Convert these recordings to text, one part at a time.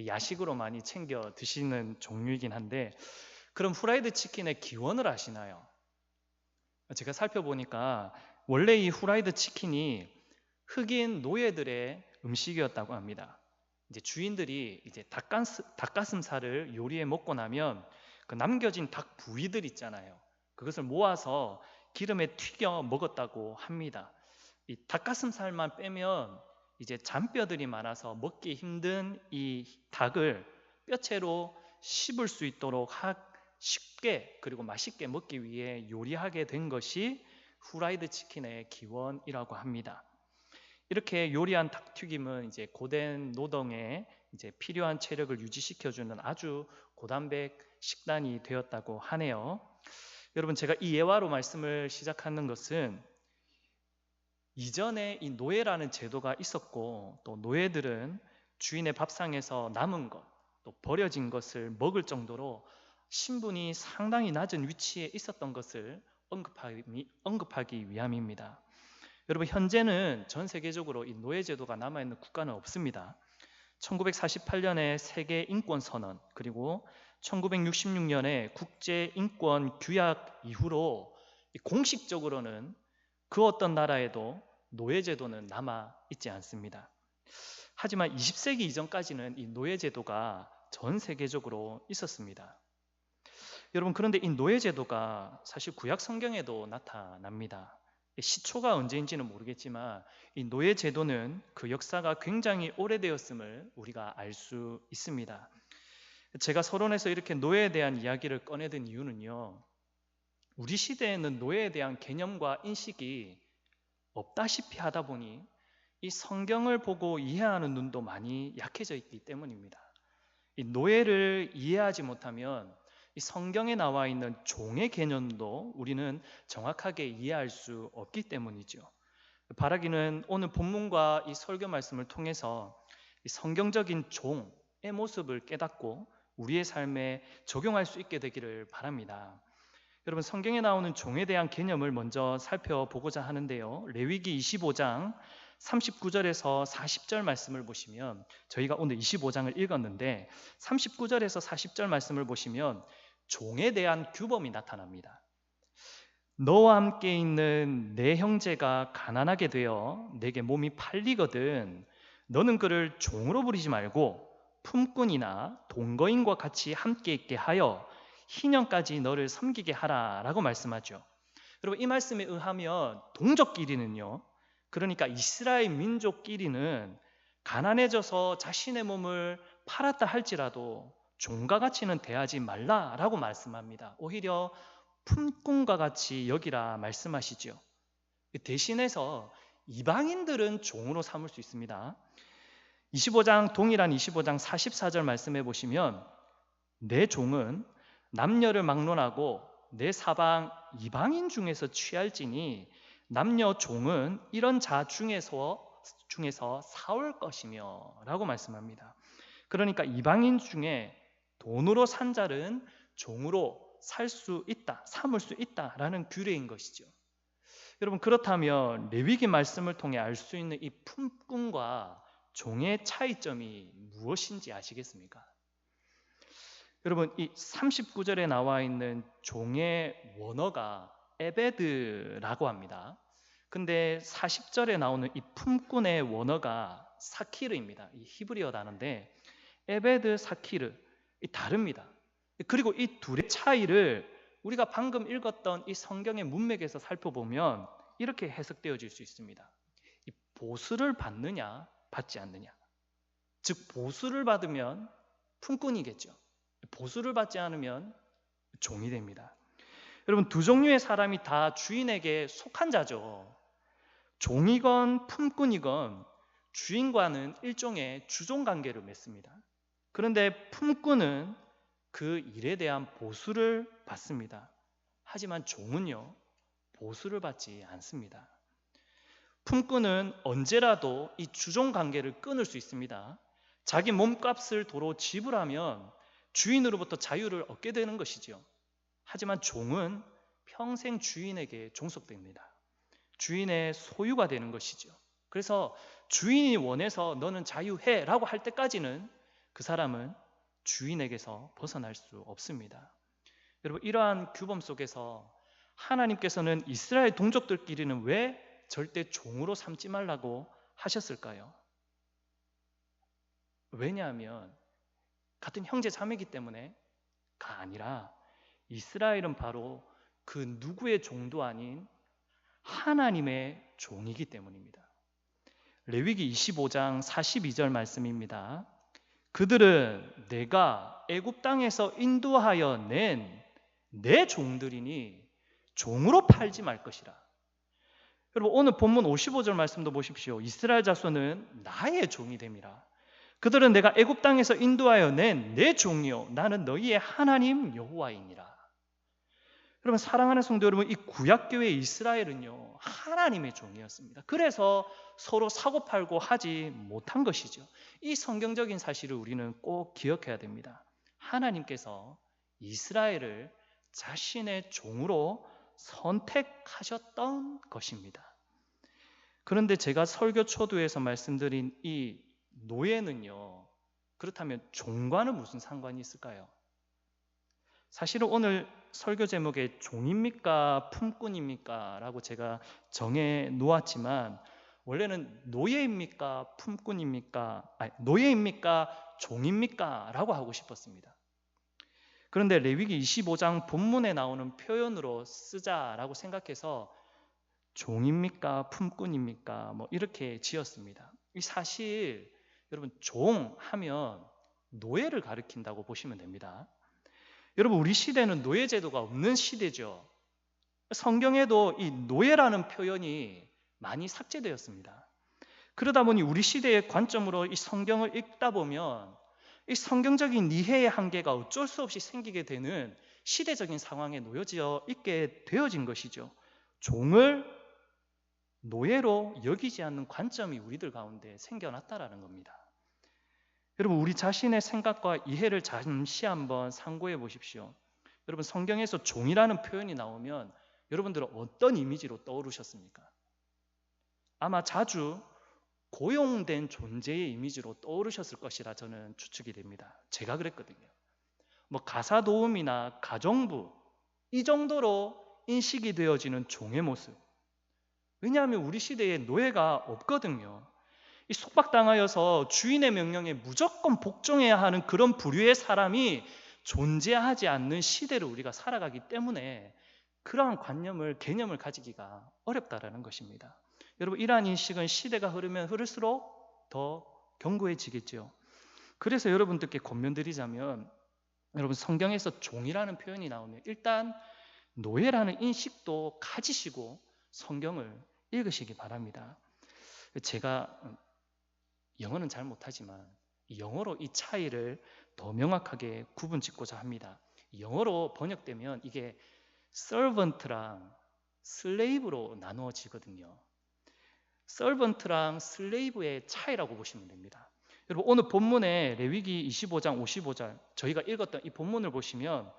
야식으로 많이 챙겨 드시는 종류이긴 한데, 그럼 후라이드 치킨의 기원을 아시나요? 제가 살펴보니까 원래 이 후라이드 치킨이 흑인 노예들의 음식이었다고 합니다. 이제 주인들이 이제 닭가슴살을 요리해 먹고 나면 그 남겨진 닭 부위들 있잖아요. 그것을 모아서 기름에 튀겨 먹었다고 합니다. 이 닭가슴살만 빼면 이제 잔뼈들이 많아서 먹기 힘든 이 닭을 뼈채로 씹을 수 있도록 쉽게 그리고 맛있게 먹기 위해 요리하게 된 것이 후라이드 치킨의 기원이라고 합니다. 이렇게 요리한 닭튀김은 이제 고된 노동에 이제 필요한 체력을 유지시켜주는 아주 고단백 식단이 되었다고 하네요. 여러분, 제가 이 예화로 말씀을 시작하는 것은 이전에 이 노예라는 제도가 있었고, 또 노예들은 주인의 밥상에서 남은 것, 또 버려진 것을 먹을 정도로 신분이 상당히 낮은 위치에 있었던 것을 언급하기 위함입니다. 여러분, 현재는 전 세계적으로 이 노예제도가 남아있는 국가는 없습니다. 1948년에 세계인권선언, 그리고 1966년에 국제인권규약 이후로 공식적으로는 그 어떤 나라에도 노예제도는 남아있지 않습니다. 하지만 20세기 이전까지는 이 노예제도가 전 세계적으로 있었습니다. 여러분, 그런데 이 노예제도가 사실 구약 성경에도 나타납니다. 시초가 언제인지는 모르겠지만 이 노예제도는 그 역사가 굉장히 오래되었음을 우리가 알 수 있습니다. 제가 서론에서 이렇게 노예에 대한 이야기를 꺼내든 이유는요, 우리 시대에는 노예에 대한 개념과 인식이 없다시피 하다 보니 이 성경을 보고 이해하는 눈도 많이 약해져 있기 때문입니다. 이 노예를 이해하지 못하면 이 성경에 나와 있는 종의 개념도 우리는 정확하게 이해할 수 없기 때문이죠. 바라기는 오늘 본문과 이 설교 말씀을 통해서 이 성경적인 종의 모습을 깨닫고 우리의 삶에 적용할 수 있게 되기를 바랍니다. 여러분, 성경에 나오는 종에 대한 개념을 먼저 살펴보고자 하는데요, 레위기 25장 39절에서 40절 말씀을 보시면, 저희가 오늘 25장을 읽었는데 39절에서 40절 말씀을 보시면 종에 대한 규범이 나타납니다. 너와 함께 있는 내 형제가 가난하게 되어 내게 몸이 팔리거든 너는 그를 종으로 부리지 말고 품꾼이나 동거인과 같이 함께 있게 하여 희년까지 너를 섬기게 하라 라고 말씀하죠. 여러분, 이 말씀에 의하면 동족끼리는요, 그러니까 이스라엘 민족끼리는 가난해져서 자신의 몸을 팔았다 할지라도 종과 같이는 대하지 말라라고 말씀합니다. 오히려 품꾼과 같이 여기라 말씀하시죠. 대신해서 이방인들은 종으로 삼을 수 있습니다. 25장 동일한 25장 44절 말씀해 보시면 내 종은 남녀를 막론하고 내 사방 이방인 중에서 취할지니 남녀 종은 이런 자 중에서 사올 것이며 라고 말씀합니다. 그러니까 이방인 중에 돈으로 산 자는 종으로 살 수 있다, 삼을 수 있다라는 규례인 것이죠. 여러분, 그렇다면 레위기 말씀을 통해 알 수 있는 이 품꾼과 종의 차이점이 무엇인지 아시겠습니까? 여러분, 이 39절에 나와 있는 종의 원어가 에베드라고 합니다. 근데 40절에 나오는 이 품꾼의 원어가 사키르입니다. 이 히브리어 단어인데 에베드, 사키르 다릅니다. 그리고 이 둘의 차이를 우리가 방금 읽었던 이 성경의 문맥에서 살펴보면 이렇게 해석되어질 수 있습니다. 이 보수를 받느냐 받지 않느냐, 즉 보수를 받으면 품꾼이겠죠. 보수를 받지 않으면 종이 됩니다. 여러분, 두 종류의 사람이 다 주인에게 속한 자죠. 종이건 품꾼이건 주인과는 일종의 주종관계를 맺습니다. 그런데 품꾼은 그 일에 대한 보수를 받습니다. 하지만 종은요, 보수를 받지 않습니다. 품꾼은 언제라도 이 주종관계를 끊을 수 있습니다. 자기 몸값을 도로 지불하면 주인으로부터 자유를 얻게 되는 것이죠. 하지만 종은 평생 주인에게 종속됩니다. 주인의 소유가 되는 것이죠. 그래서 주인이 원해서 너는 자유해 라고 할 때까지는 그 사람은 주인에게서 벗어날 수 없습니다. 여러분, 이러한 규범 속에서 하나님께서는 이스라엘 동족들끼리는 왜 절대 종으로 삼지 말라고 하셨을까요? 왜냐하면 같은 형제 자매이기 때문에가 아니라 이스라엘은 바로 그 누구의 종도 아닌 하나님의 종이기 때문입니다. 레위기 25장 42절 말씀입니다. 그들은 내가 애굽 땅에서 인도하여 낸 내 종들이니 종으로 팔지 말 것이라. 여러분, 오늘 본문 55절 말씀도 보십시오. 이스라엘 자손은 나의 종이 됨이라. 그들은 내가 애굽 땅에서 인도하여 낸 내 종이요 나는 너희의 하나님 여호와이니라. 여러분, 사랑하는 성도 여러분, 이 구약교회 이스라엘은요 하나님의 종이었습니다. 그래서 서로 사고팔고 하지 못한 것이죠. 이 성경적인 사실을 우리는 꼭 기억해야 됩니다. 하나님께서 이스라엘을 자신의 종으로 선택하셨던 것입니다. 그런데 제가 설교 초두에서 말씀드린 이 노예는요, 그렇다면 종과는 무슨 상관이 있을까요? 사실은 오늘 설교 제목에 종입니까 품꾼입니까 라고 제가 정해 놓았지만 원래는 노예입니까 품꾼입니까 노예입니까 종입니까 라고 하고 싶었습니다. 그런데 레위기 25장 본문에 나오는 표현으로 쓰자라고 생각해서 종입니까 품꾼입니까 뭐 이렇게 지었습니다. 이 사실 여러분 종하면 노예를 가리킨다고 보시면 됩니다. 여러분, 우리 시대는 노예 제도가 없는 시대죠. 성경에도 이 노예라는 표현이 많이 삭제되었습니다. 그러다 보니 우리 시대의 관점으로 이 성경을 읽다 보면 이 성경적인 이해의 한계가 어쩔 수 없이 생기게 되는 시대적인 상황에 놓여져 있게 되어진 것이죠. 종을 노예로 여기지 않는 관점이 우리들 가운데 생겨났다라는 겁니다. 여러분, 우리 자신의 생각과 이해를 잠시 한번 상고해 보십시오. 여러분, 성경에서 종이라는 표현이 나오면 여러분들은 어떤 이미지로 떠오르셨습니까? 아마 자주 고용된 존재의 이미지로 떠오르셨을 것이라 저는 추측이 됩니다. 제가 그랬거든요. 뭐 가사 도우미나 가정부 이 정도로 인식이 되어지는 종의 모습. 왜냐하면 우리 시대에 노예가 없거든요. 이 속박당하여서 주인의 명령에 무조건 복종해야 하는 그런 부류의 사람이 존재하지 않는 시대를 우리가 살아가기 때문에 그러한 개념을 가지기가 어렵다라는 것입니다. 여러분, 이러한 인식은 시대가 흐르면 흐를수록 더 견고해지겠죠. 그래서 여러분들께 권면드리자면 여러분, 성경에서 종이라는 표현이 나오면 일단 노예라는 인식도 가지시고 성경을 읽으시기 바랍니다. 제가 영어는 잘 못하지만 영어로 이 차이를 더 명확하게 구분짓고자 합니다. 영어로 번역되면 이게 servant랑 slave로 나누어지거든요. servant랑 slave의 차이라고 보시면 됩니다. 여러분, 오늘 본문에 레위기 25장 55절 저희가 읽었던 이 본문을 보시면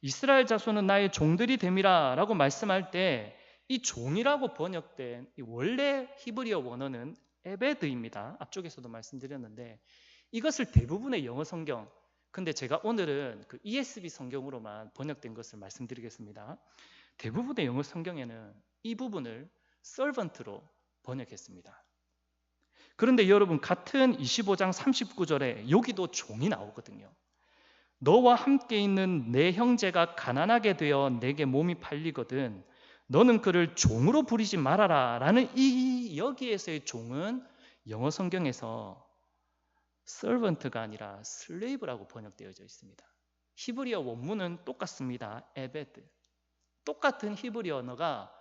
이스라엘 자손은 나의 종들이 됨이라 라고 말씀할 때 이 종이라고 번역된 이 원래 히브리어 원어는 에베드입니다. 앞쪽에서도 말씀드렸는데 이것을 대부분의 영어 성경, 근데 제가 오늘은 그 ESV 성경으로만 번역된 것을 말씀드리겠습니다. 대부분의 영어 성경에는 이 부분을 servant로 번역했습니다. 그런데 여러분, 같은 25장 39절에 여기도 종이 나오거든요. 너와 함께 있는 내 형제가 가난하게 되어 내게 몸이 팔리거든 너는 그를 종으로 부리지 말아라 라는 이 여기에서의 종은 영어 성경에서 servant가 아니라 slave라고 번역되어져 있습니다. 히브리어 원문은 똑같습니다. 에베드. 똑같은 히브리어 언어가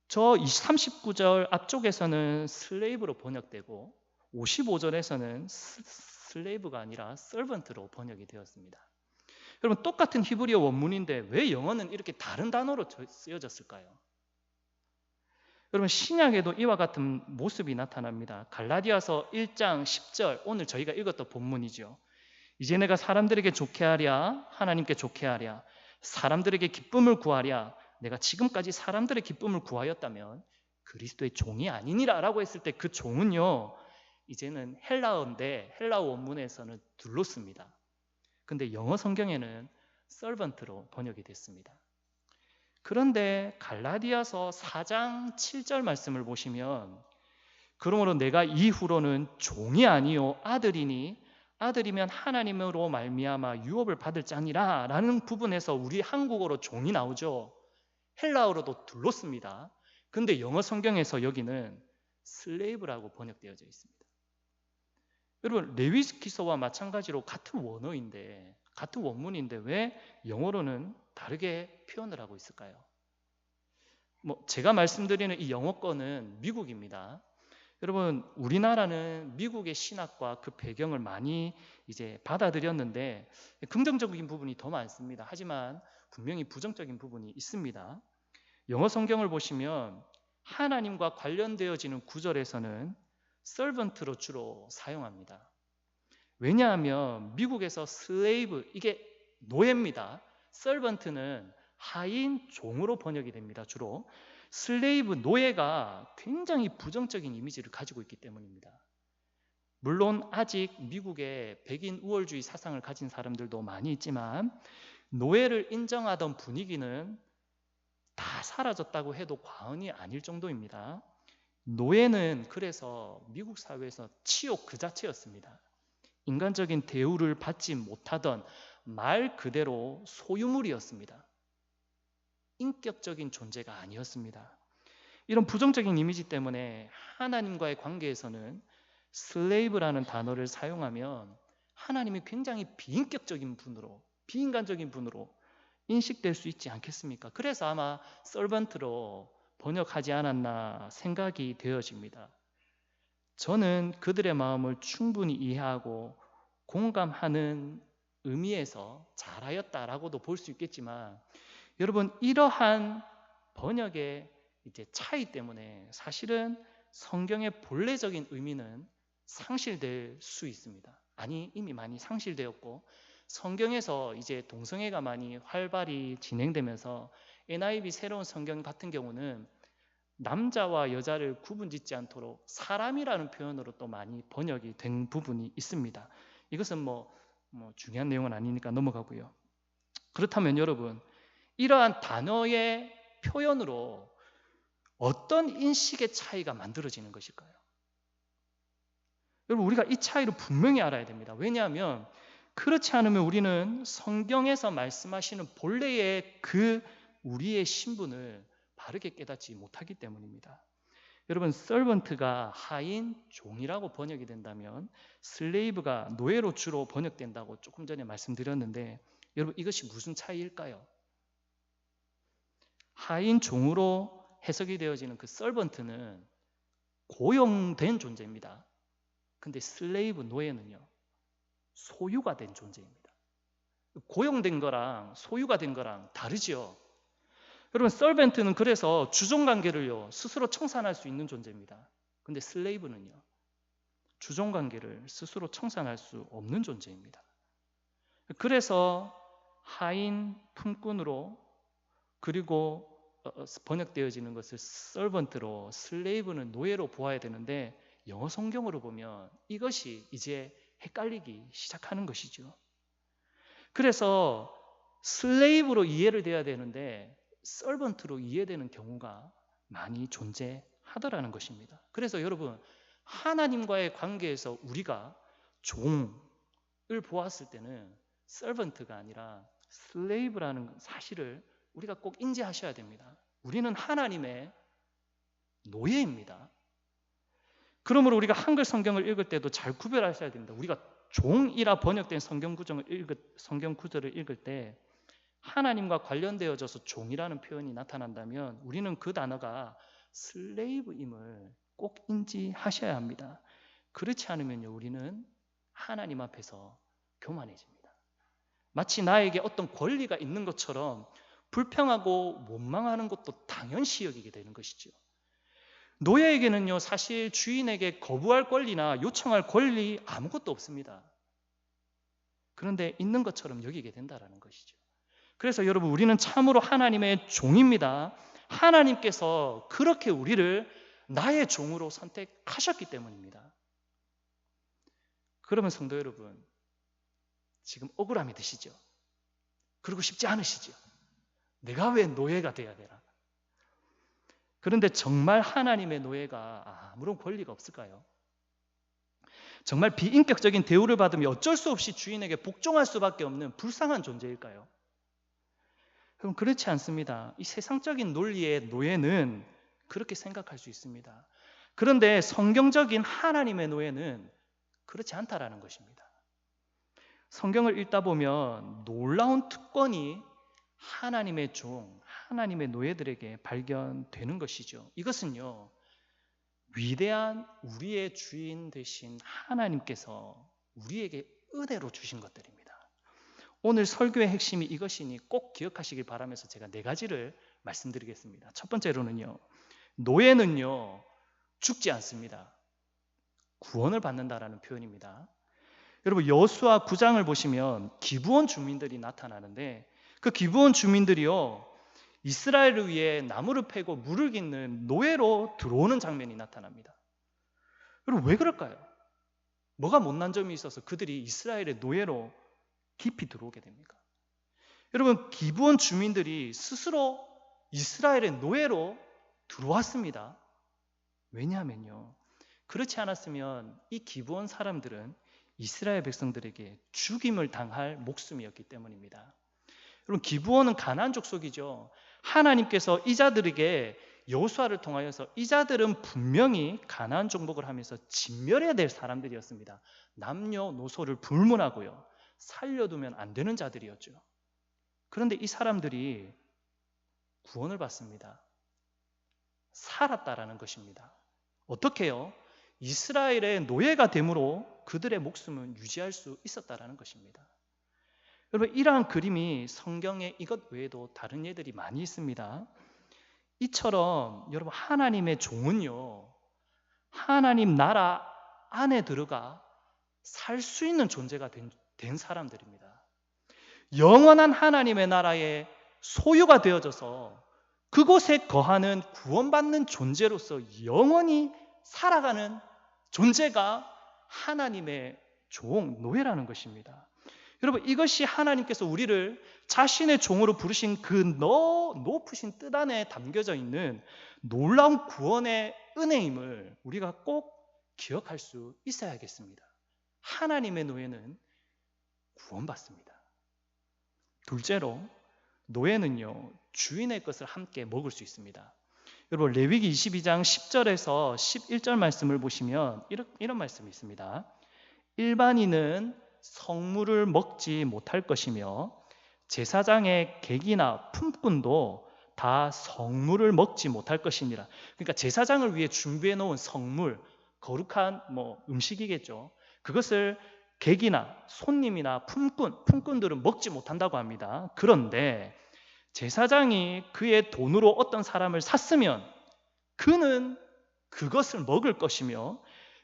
저 39절 앞쪽에서는 slave로 번역되고 55절에서는 slave가 아니라 servant로 번역이 되었습니다. 여러분, 똑같은 히브리어 원문인데 왜 영어는 이렇게 다른 단어로 쓰여졌을까요? 여러분, 신약에도 이와 같은 모습이 나타납니다. 갈라디아서 1장 10절, 오늘 저희가 읽었던 본문이죠. 이제 내가 사람들에게 좋게 하랴 하나님께 좋게 하랴 사람들에게 기쁨을 구하랴 내가 지금까지 사람들의 기쁨을 구하였다면 그리스도의 종이 아니니라 라고 했을 때 그 종은요 이제는 헬라어인데 헬라어 원문에서는 둘로스입니다. 근데 영어 성경에는 servant로 번역이 됐습니다. 그런데 갈라디아서 4장 7절 말씀을 보시면 그러므로 내가 이후로는 종이 아니요 아들이니 아들이면 하나님으로 말미암아 유업을 받을 자니라 라는 부분에서 우리 한국어로 종이 나오죠. 헬라어로도 둘로스입니다. 근데 영어 성경에서 여기는 슬레이브라고 번역되어져 있습니다. 여러분 레위기서와 마찬가지로 같은 원어인데 같은 원문인데 왜 영어로는 다르게 표현을 하고 있을까요? 제가 말씀드리는 이 영어권은 미국입니다. 여러분 우리나라는 미국의 신학과 그 배경을 많이 이제 받아들였는데 긍정적인 부분이 더 많습니다. 하지만 분명히 부정적인 부분이 있습니다. 영어 성경을 보시면 하나님과 관련되어지는 구절에서는 servant로 주로 사용합니다. 왜냐하면 미국에서 slave 이게 노예입니다. servant는 하인 종으로 번역이 됩니다. 주로 슬레이브 노예가 굉장히 부정적인 이미지를 가지고 있기 때문입니다. 물론 아직 미국에 백인 우월주의 사상을 가진 사람들도 많이 있지만 노예를 인정하던 분위기는 다 사라졌다고 해도 과언이 아닐 정도입니다. 노예는 그래서 미국 사회에서 치욕 그 자체였습니다. 인간적인 대우를 받지 못하던 말 그대로 소유물이었습니다. 인격적인 존재가 아니었습니다. 이런 부정적인 이미지 때문에 하나님과의 관계에서는 슬레이브라는 단어를 사용하면 하나님이 굉장히 비인격적인 분으로, 비인간적인 분으로 인식될 수 있지 않겠습니까? 그래서 아마 서번트로 번역하지 않았나 생각이 되어집니다. 저는 그들의 마음을 충분히 이해하고 공감하는 의미에서 잘하였다라고도 볼 수 있겠지만 여러분 이러한 번역의 이제 차이 때문에 사실은 성경의 본래적인 의미는 상실될 수 있습니다. 아니 이미 많이 상실되었고 성경에서 이제 동성애가 많이 활발히 진행되면서 NIV 새로운 성경 같은 경우는 남자와 여자를 구분짓지 않도록 사람이라는 표현으로 또 많이 번역이 된 부분이 있습니다. 이것은 뭐 중요한 내용은 아니니까 넘어가고요. 그렇다면 여러분 이러한 단어의 표현으로 어떤 인식의 차이가 만들어지는 것일까요? 여러분 우리가 이 차이를 분명히 알아야 됩니다. 왜냐하면 그렇지 않으면 우리는 성경에서 말씀하시는 본래의 그 우리의 신분을 바르게 깨닫지 못하기 때문입니다. 여러분 servant가 하인 종이라고 번역이 된다면 슬레이브가 노예로 주로 번역된다고 조금 전에 말씀드렸는데 여러분 이것이 무슨 차이일까요? 하인 종으로 해석이 되어지는 그 servant는 고용된 존재입니다. 근데 슬레이브 노예는요 소유가 된 존재입니다. 고용된 거랑 소유가 된 거랑 다르죠. 여러분 servant는 그래서 주종관계를요 스스로 청산할 수 있는 존재입니다. 근데 슬레이브는요 주종관계를 스스로 청산할 수 없는 존재입니다. 그래서 하인 품꾼으로 그리고 번역되어지는 것을 servant로 슬레이브는 노예로 보아야 되는데 영어 성경으로 보면 이것이 이제 헷갈리기 시작하는 것이죠. 그래서 슬레이브로 이해를 돼야 되는데 servant로 이해되는 경우가 많이 존재하더라는 것입니다. 그래서 여러분 하나님과의 관계에서 우리가 종을 보았을 때는 servant가 아니라 slave라는 사실을 우리가 꼭 인지하셔야 됩니다. 우리는 하나님의 노예입니다. 그러므로 우리가 한글 성경을 읽을 때도 잘 구별하셔야 됩니다. 우리가 종이라 번역된 성경 구절을 읽을 때 하나님과 관련되어져서 종이라는 표현이 나타난다면 우리는 그 단어가 슬레이브임을 꼭 인지하셔야 합니다. 그렇지 않으면요 우리는 하나님 앞에서 교만해집니다. 마치 나에게 어떤 권리가 있는 것처럼 불평하고 원망하는 것도 당연시 여기게 되는 것이죠. 노예에게는요 사실 주인에게 거부할 권리나 요청할 권리 아무것도 없습니다. 그런데 있는 것처럼 여기게 된다는 것이죠. 그래서 여러분 우리는 참으로 하나님의 종입니다. 하나님께서 그렇게 우리를 나의 종으로 선택하셨기 때문입니다. 그러면 성도 여러분, 지금 억울함이 드시죠? 그러고 싶지 않으시죠? 내가 왜 노예가 돼야 되나? 그런데 정말 하나님의 노예가 아무런 권리가 없을까요? 정말 비인격적인 대우를 받으며 어쩔 수 없이 주인에게 복종할 수밖에 없는 불쌍한 존재일까요? 그럼 그렇지 않습니다. 이 세상적인 논리의 노예는 그렇게 생각할 수 있습니다. 그런데 성경적인 하나님의 노예는 그렇지 않다라는 것입니다. 성경을 읽다 보면 놀라운 특권이 하나님의 종, 하나님의 노예들에게 발견되는 것이죠. 이것은요, 위대한 우리의 주인 되신 하나님께서 우리에게 은혜로 주신 것들입니다. 오늘 설교의 핵심이 이것이니 꼭 기억하시길 바라면서 제가 4가지를 말씀드리겠습니다. 첫 번째로는요, 노예는요 죽지 않습니다. 구원을 받는다라는 표현입니다. 여러분, 여호수아 9장을 보시면 기브온 주민들이 나타나는데, 그 기브온 주민들이요 이스라엘을 위해 나무를 패고 물을 깃는 노예로 들어오는 장면이 나타납니다. 여러분, 왜 그럴까요? 뭐가 못난 점이 있어서 그들이 이스라엘의 노예로 깊이 들어오게 됩니까? 여러분, 기브온 주민들이 스스로 이스라엘의 노예로 들어왔습니다. 왜냐하면요, 그렇지 않았으면 이 기브온 사람들은 이스라엘 백성들에게 죽임을 당할 목숨이었기 때문입니다. 여러분, 기브온은 가나안 족속이죠. 하나님께서 이자들에게 여호수아를 통하여서 이자들은 분명히 가나안 정복을 하면서 진멸해야 될 사람들이었습니다. 남녀노소를 불문하고요, 살려두면 안 되는 자들이었죠. 그런데 이 사람들이 구원을 받습니다. 살았다라는 것입니다. 어떻게요? 이스라엘의 노예가 됨으로 그들의 목숨은 유지할 수 있었다라는 것입니다. 여러분, 이러한 그림이 성경에 이것 외에도 다른 예들이 많이 있습니다. 이처럼 여러분, 하나님의 종은요 하나님 나라 안에 들어가 살 수 있는 존재가 된 사람들입니다. 영원한 하나님의 나라의 소유가 되어져서 그곳에 거하는 구원받는 존재로서 영원히 살아가는 존재가 하나님의 종, 노예라는 것입니다. 여러분, 이것이 하나님께서 우리를 자신의 종으로 부르신 그 높으신 뜻 안에 담겨져 있는 놀라운 구원의 은혜임을 우리가 꼭 기억할 수 있어야겠습니다. 하나님의 노예는 구원받습니다. 둘째로, 노예는요 주인의 것을 함께 먹을 수 있습니다. 여러분, 레위기 22장 10절에서 11절 말씀을 보시면 이런 말씀이 있습니다. 일반인은 성물을 먹지 못할 것이며 제사장의 객이나 품꾼도 다 성물을 먹지 못할 것이니라. 그러니까 제사장을 위해 준비해 놓은 성물, 거룩한 음식이겠죠. 그것을 객이나 손님이나 품꾼들은 먹지 못한다고 합니다. 그런데 제사장이 그의 돈으로 어떤 사람을 샀으면 그는 그것을 먹을 것이며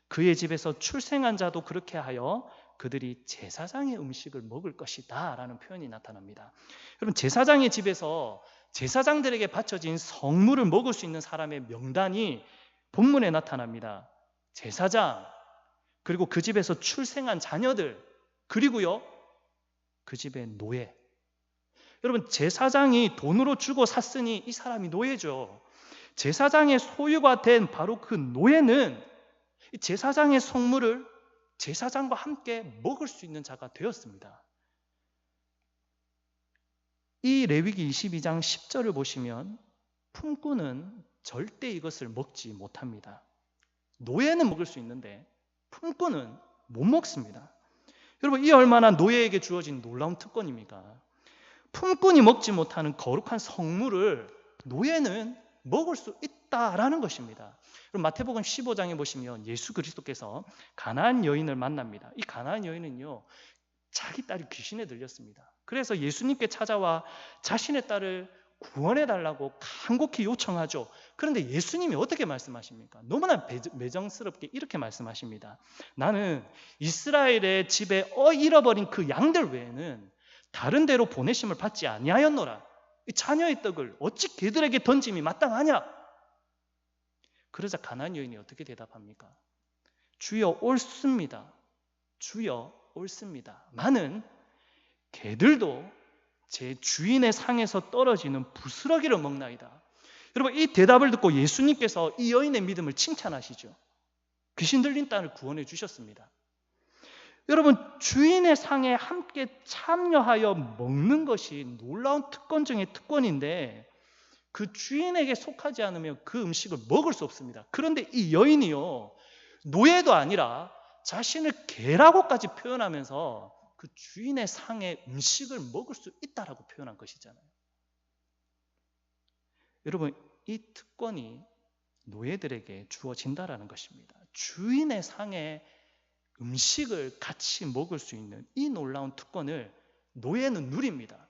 그의 집에서 출생한 자도 그렇게 하여 그들이 제사장의 음식을 먹을 것이다 라는 표현이 나타납니다. 여러분, 제사장의 집에서 제사장들에게 바쳐진 성물을 먹을 수 있는 사람의 명단이 본문에 나타납니다. 제사장, 그리고 그 집에서 출생한 자녀들, 그리고요 그 집의 노예. 여러분, 제사장이 돈으로 주고 샀으니 이 사람이 노예죠. 제사장의 소유가 된 바로 그 노예는 제사장의 성물을 제사장과 함께 먹을 수 있는 자가 되었습니다. 이 레위기 22장 10절을 보시면 품꾼은 절대 이것을 먹지 못합니다. 노예는 먹을 수 있는데 품꾼은 못 먹습니다. 여러분, 이 얼마나 노예에게 주어진 놀라운 특권입니까? 품꾼이 먹지 못하는 거룩한 성물을 노예는 먹을 수 있다라는 것입니다. 그럼 마태복음 15장에 보시면 예수 그리스도께서 가나안 여인을 만납니다. 이 가나안 여인은요 자기 딸이 귀신에 들렸습니다. 그래서 예수님께 찾아와 자신의 딸을 구원해 달라고 간곡히 요청하죠. 그런데 예수님이 어떻게 말씀하십니까? 너무나 매정스럽게 이렇게 말씀하십니다. 나는 이스라엘의 집에 잃어버린 그 양들 외에는 다른 데로 보내심을 받지 아니하였노라. 이 자녀의 떡을 어찌 개들에게 던짐이 마땅하냐? 그러자 가나안 여인이 어떻게 대답합니까? 주여, 옳습니다. 주여 옳습니다. 많은 개들도 제 주인의 상에서 떨어지는 부스러기를 먹나이다. 여러분, 이 대답을 듣고 예수님께서 이 여인의 믿음을 칭찬하시죠. 귀신 들린 딸을 구원해 주셨습니다. 여러분, 주인의 상에 함께 참여하여 먹는 것이 놀라운 특권 중의 특권인데 그 주인에게 속하지 않으면 그 음식을 먹을 수 없습니다. 그런데 이 여인이요, 노예도 아니라 자신을 개라고까지 표현하면서 그 주인의 상의 음식을 먹을 수 있다라고 표현한 것이잖아요. 여러분, 이 특권이 노예들에게 주어진다라는 것입니다. 주인의 상에 음식을 같이 먹을 수 있는 이 놀라운 특권을 노예는 누립니다.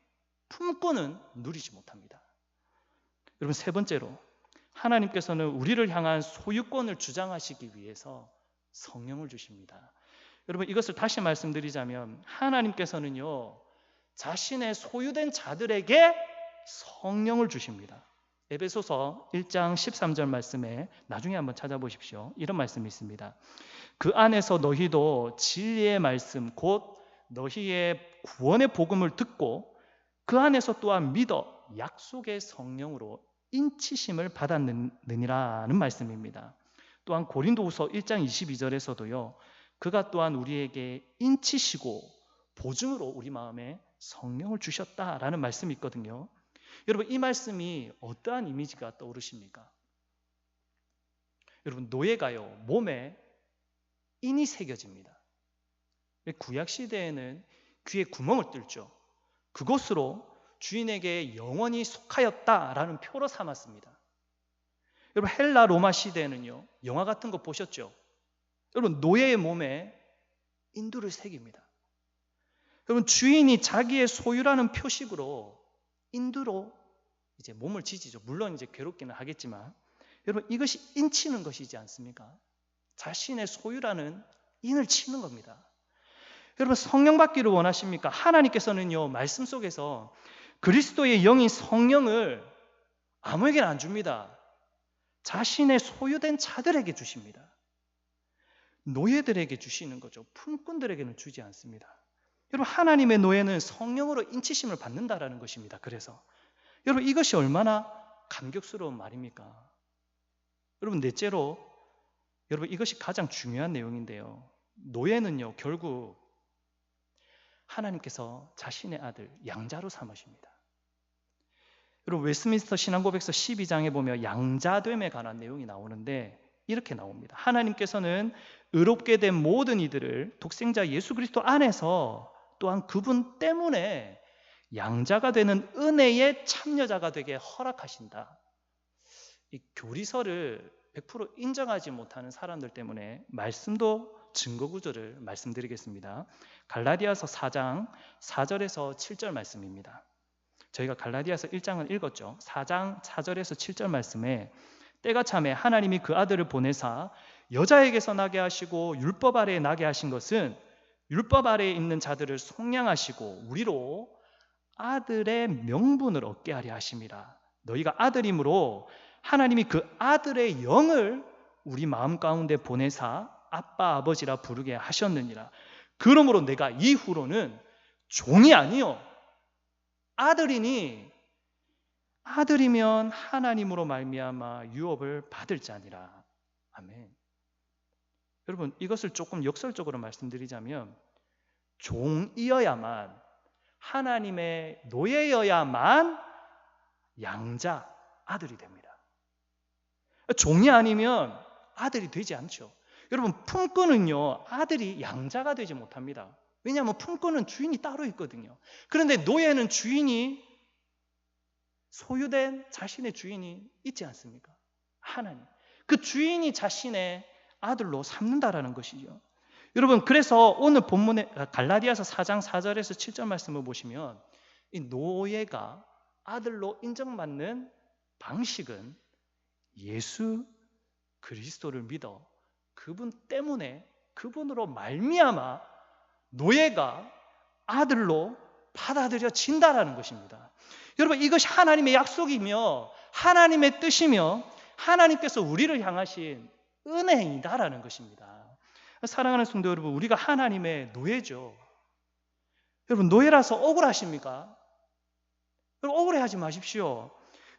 품꾼은 누리지 못합니다. 여러분, 세 번째로 하나님께서는 우리를 향한 소유권을 주장하시기 위해서 성령을 주십니다. 여러분, 이것을 다시 말씀드리자면 하나님께서는요, 자신의 소유된 자들에게 성령을 주십니다. 에베소서 1장 13절 말씀에 나중에 한번 찾아보십시오. 이런 말씀이 있습니다. 그 안에서 너희도 진리의 말씀 곧 너희의 구원의 복음을 듣고 그 안에서 또한 믿어 약속의 성령으로 인치심을 받았느니라는 말씀입니다. 또한 고린도후서 1장 22절에서도요. 그가 또한 우리에게 인치시고 보증으로 우리 마음에 성령을 주셨다라는 말씀이 있거든요. 여러분, 이 말씀이 어떠한 이미지가 떠오르십니까? 여러분, 노예가요, 몸에 인이 새겨집니다. 구약시대에는 귀에 구멍을 뚫죠. 그것으로 주인에게 영원히 속하였다라는 표로 삼았습니다. 여러분, 헬라 로마 시대에는요, 영화 같은 거 보셨죠? 여러분, 노예의 몸에 인두를 새깁니다. 여러분, 주인이 자기의 소유라는 표식으로 인두로 이제 몸을 지지죠. 물론 이제 괴롭기는 하겠지만, 여러분, 이것이 인치는 것이지 않습니까? 자신의 소유라는 인을 치는 겁니다. 여러분, 성령 받기를 원하십니까? 하나님께서는요, 말씀 속에서 그리스도의 영인 성령을 아무에게나 안 줍니다. 자신의 소유된 자들에게 주십니다. 노예들에게 주시는 거죠. 품꾼들에게는 주지 않습니다. 여러분, 하나님의 노예는 성령으로 인치심을 받는다라는 것입니다. 그래서 여러분, 이것이 얼마나 감격스러운 말입니까? 여러분, 넷째로, 여러분, 이것이 가장 중요한 내용인데요. 노예는요, 결국 하나님께서 자신의 아들 양자로 삼으십니다. 여러분, 웨스트민스터 신앙고백서 12장에 보면 양자됨에 관한 내용이 나오는데 이렇게 나옵니다. 하나님께서는 의롭게 된 모든 이들을 독생자 예수 그리스도 안에서 또한 그분 때문에 양자가 되는 은혜의 참여자가 되게 허락하신다. 이 교리서를 100% 인정하지 못하는 사람들 때문에 말씀도 증거 구조를 말씀드리겠습니다. 갈라디아서 4장 4절에서 7절 말씀입니다. 저희가 갈라디아서 1장을 읽었죠. 4장 4절에서 7절 말씀에 때가 참에 하나님이 그 아들을 보내사 여자에게서 나게 하시고 율법 아래에 나게 하신 것은 율법 아래에 있는 자들을 속량하시고 우리로 아들의 명분을 얻게 하려 하심이라. 너희가 아들이므로 하나님이 그 아들의 영을 우리 마음 가운데 보내사 아빠 아버지라 부르게 하셨느니라. 그러므로 내가 이후로는 종이 아니요 아들이니 아들이면 하나님으로 말미암아 유업을 받을 자니라. 아멘. 여러분, 이것을 조금 역설적으로 말씀드리자면 종이어야만, 하나님의 노예여야만 양자 아들이 됩니다. 종이 아니면 아들이 되지 않죠. 여러분, 품꾼은요 아들이 양자가 되지 못합니다. 왜냐하면 품꾼은 주인이 따로 있거든요. 그런데 노예는 주인이, 소유된 자신의 주인이 있지 않습니까? 하나님. 그 주인이 자신의 아들로 삼는다라는 것이죠. 여러분, 그래서 오늘 본문에 갈라디아서 4장 4절에서 7절 말씀을 보시면 이 노예가 아들로 인정받는 방식은 예수 그리스도를 믿어 그분 때문에, 그분으로 말미암아 노예가 아들로 받아들여진다라는 것입니다. 여러분, 이것이 하나님의 약속이며 하나님의 뜻이며 하나님께서 우리를 향하신 은혜이다라는 것입니다. 사랑하는 성도 여러분, 우리가 하나님의 노예죠. 여러분, 노예라서 억울하십니까? 여러분, 억울해하지 마십시오.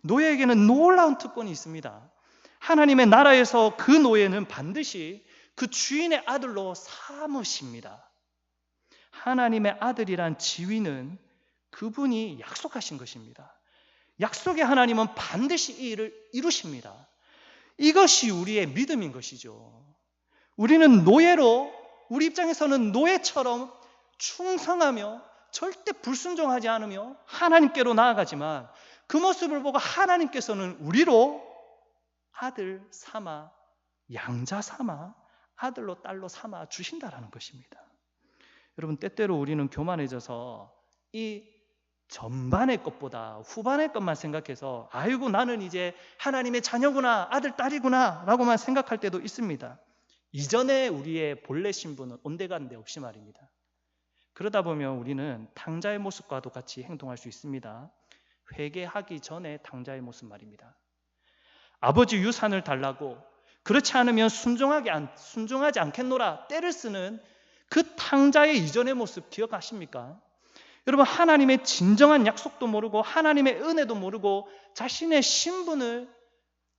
노예에게는 놀라운 특권이 있습니다. 하나님의 나라에서 그 노예는 반드시 그 주인의 아들로 삼으십니다. 하나님의 아들이란 지위는 그분이 약속하신 것입니다. 약속의 하나님은 반드시 이 일을 이루십니다. 이것이 우리의 믿음인 것이죠. 우리는 노예로, 우리 입장에서는 노예처럼 충성하며 절대 불순종하지 않으며 하나님께로 나아가지만 그 모습을 보고 하나님께서는 우리로 아들 삼아, 양자 삼아, 아들로 딸로 삼아 주신다라는 것입니다. 여러분, 때때로 우리는 교만해져서 이 전반의 것보다 후반의 것만 생각해서 아이고 나는 이제 하나님의 자녀구나, 아들, 딸이구나 라고만 생각할 때도 있습니다. 이전에 우리의 본래 신분은 온데간데 없이 말입니다. 그러다 보면 우리는 탕자의 모습과도 같이 행동할 수 있습니다. 회개하기 전에 탕자의 모습 말입니다. 아버지 유산을 달라고, 그렇지 않으면 순종하지 않겠노라 떼를 쓰는 그 탕자의 이전의 모습 기억하십니까? 여러분, 하나님의 진정한 약속도 모르고 하나님의 은혜도 모르고 자신의 신분을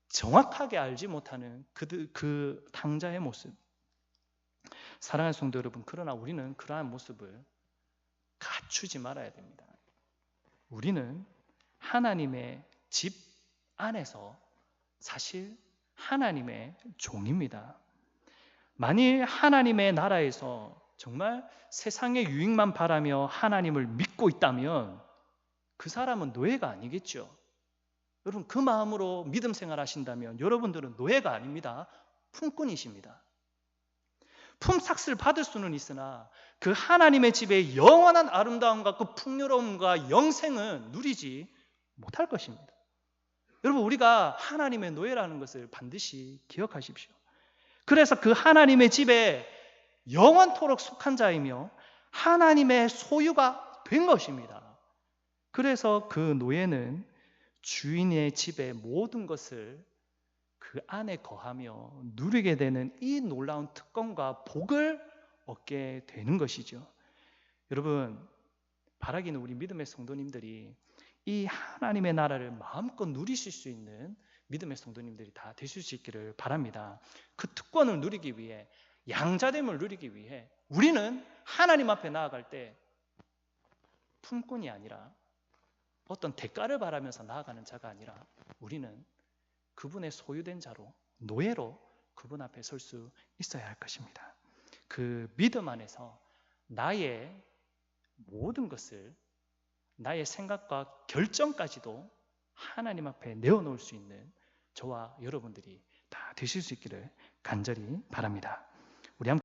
정확하게 알지 못하는 그 탕자의 모습. 사랑하는 성도 여러분, 그러나 우리는 그러한 모습을 갖추지 말아야 됩니다. 우리는 하나님의 집 안에서 사실 하나님의 종입니다. 만일 하나님의 나라에서 정말 세상의 유익만 바라며 하나님을 믿고 있다면 그 사람은 노예가 아니겠죠. 여러분, 그 마음으로 믿음 생활 하신다면 여러분들은 노예가 아닙니다. 품꾼이십니다. 품삯을 받을 수는 있으나 그 하나님의 집의 영원한 아름다움과 그 풍요로움과 영생은 누리지 못할 것입니다. 여러분, 우리가 하나님의 노예라는 것을 반드시 기억하십시오. 그래서 그 하나님의 집에 영원토록 속한 자이며 하나님의 소유가 된 것입니다. 그래서 그 노예는 주인의 집의 모든 것을 그 안에 거하며 누리게 되는 이 놀라운 특권과 복을 얻게 되는 것이죠. 여러분, 바라기는 우리 믿음의 성도님들이 이 하나님의 나라를 마음껏 누리실 수 있는 믿음의 성도님들이 다 되실 수 있기를 바랍니다. 그 특권을 누리기 위해, 양자됨을 누리기 위해 우리는 하나님 앞에 나아갈 때 품꾼이 아니라 어떤 대가를 바라면서 나아가는 자가 아니라 우리는 그분의 소유된 자로, 노예로 그분 앞에 설 수 있어야 할 것입니다. 그 믿음 안에서 나의 모든 것을, 나의 생각과 결정까지도 하나님 앞에 내어놓을 수 있는 저와 여러분들이 다 되실 수 있기를 간절히 바랍니다. 우리 함께